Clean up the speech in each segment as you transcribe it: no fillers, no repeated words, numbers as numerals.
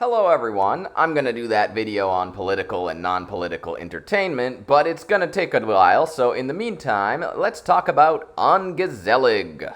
Hello everyone, I'm gonna do that video on political and non-political entertainment, but it's gonna take a while, so in the meantime, let's talk about Ongezellig.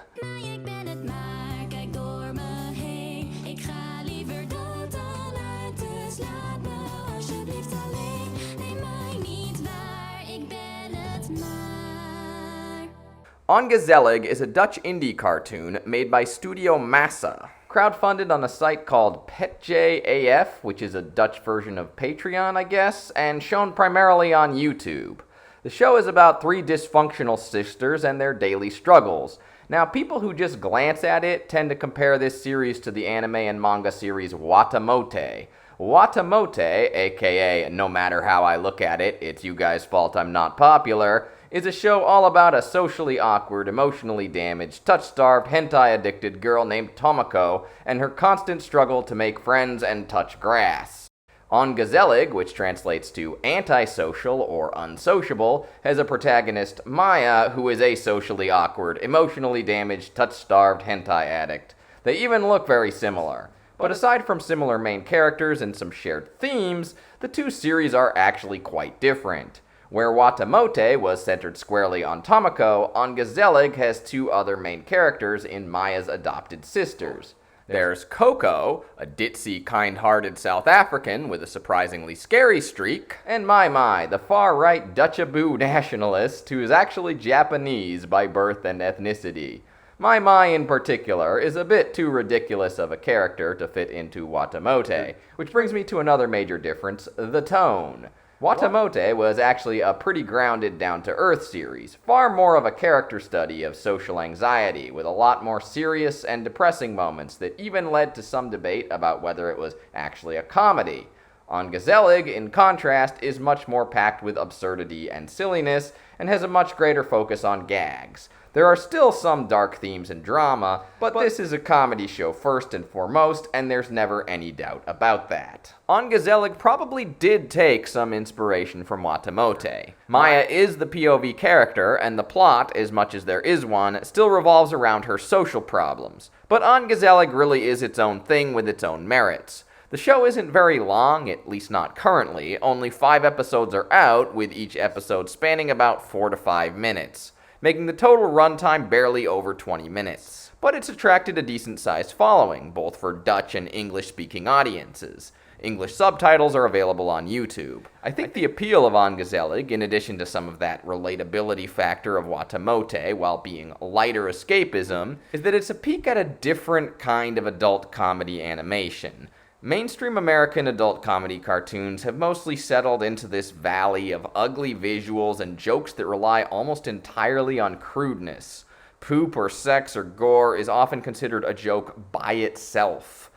Ongezellig is a Dutch indie cartoon made by Studio Massa, crowdfunded on a site called PetJAF, which is a Dutch version of Patreon, I guess, and shown primarily on YouTube. The show is about three dysfunctional sisters and their daily struggles. Now, people who just glance at it tend to compare this series to the anime and manga series Watamote. Watamote, aka No Matter How I Look at It, It's You Guys' Fault I'm Not Popular, is a show all about a socially awkward, emotionally damaged, touch-starved, hentai-addicted girl named Tomoko and her constant struggle to make friends and touch grass. Ongezellig, which translates to antisocial or unsociable, has a protagonist, Maya, who is a socially awkward, emotionally damaged, touch-starved hentai addict. They even look very similar. But aside from similar main characters and some shared themes, the two series are actually quite different. Where Watamote was centered squarely on Tomoko, Ongezellig has two other main characters in Maya's adopted sisters. There's Coco, a ditzy, kind-hearted South African with a surprisingly scary streak, and Mai, the far-right Dutchaboo nationalist who is actually Japanese by birth and ethnicity. Mai in particular is a bit too ridiculous of a character to fit into Watamote, which brings me to another major difference, the tone. Watamote was actually a pretty grounded, down-to-earth series, far more of a character study of social anxiety, with a lot more serious and depressing moments that even led to some debate about whether it was actually a comedy. Ongezellig, in contrast, is much more packed with absurdity and silliness, and has a much greater focus on gags. There are still some dark themes and drama, but this is a comedy show first and foremost, and there's never any doubt about that. Ongezellig probably did take some inspiration from Watamote. Maya is the POV character, and the plot, as much as there is one, still revolves around her social problems. But Ongezellig really is its own thing with its own merits. The show isn't very long, at least not currently. Only 5 episodes are out, with each episode spanning about 4 to 5 minutes, making the total runtime barely over 20 minutes. But it's attracted a decent-sized following, both for Dutch and English-speaking audiences. English subtitles are available on YouTube. I think the appeal of Ongezellig, in addition to some of that relatability factor of Watamote while being lighter escapism, is that it's a peek at a different kind of adult comedy animation. Mainstream American adult comedy cartoons have mostly settled into this valley of ugly visuals and jokes that rely almost entirely on crudeness. Poop or sex or gore is often considered a joke by itself.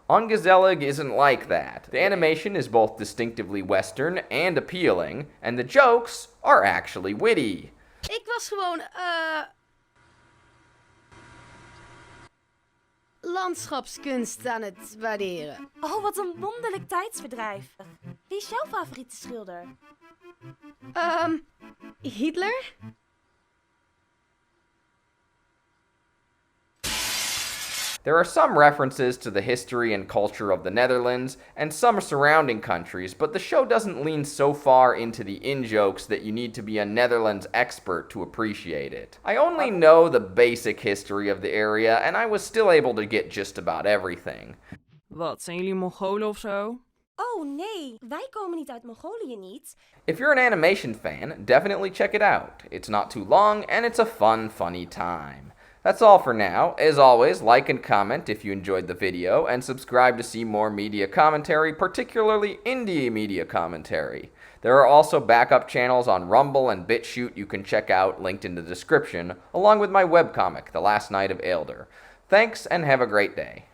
Ongezellig isn't like that. The animation is both distinctively Western and appealing, and the jokes are actually witty. Ik was gewoon, landschapskunst aan het waarderen. Oh, wat een wonderlijk tijdsverdrijf. Wie is jouw favoriete schilder? Hitler? There are some references to the history and culture of the Netherlands and some surrounding countries, but the show doesn't lean so far into the in-jokes that you need to be a Netherlands expert to appreciate it. I only know the basic history of the area, and I was still able to get just about everything. Wat, zijn jullie Mongolen of zo? Oh nee, wij komen niet uit Mongolië niet. If you're an animation fan, definitely check it out. It's not too long, and it's a fun, funny time. That's all for now. As always, like and comment if you enjoyed the video, and subscribe to see more media commentary, particularly indie media commentary. There are also backup channels on Rumble and BitChute you can check out, linked in the description, along with my webcomic, The Last Night of Elder. Thanks, and have a great day.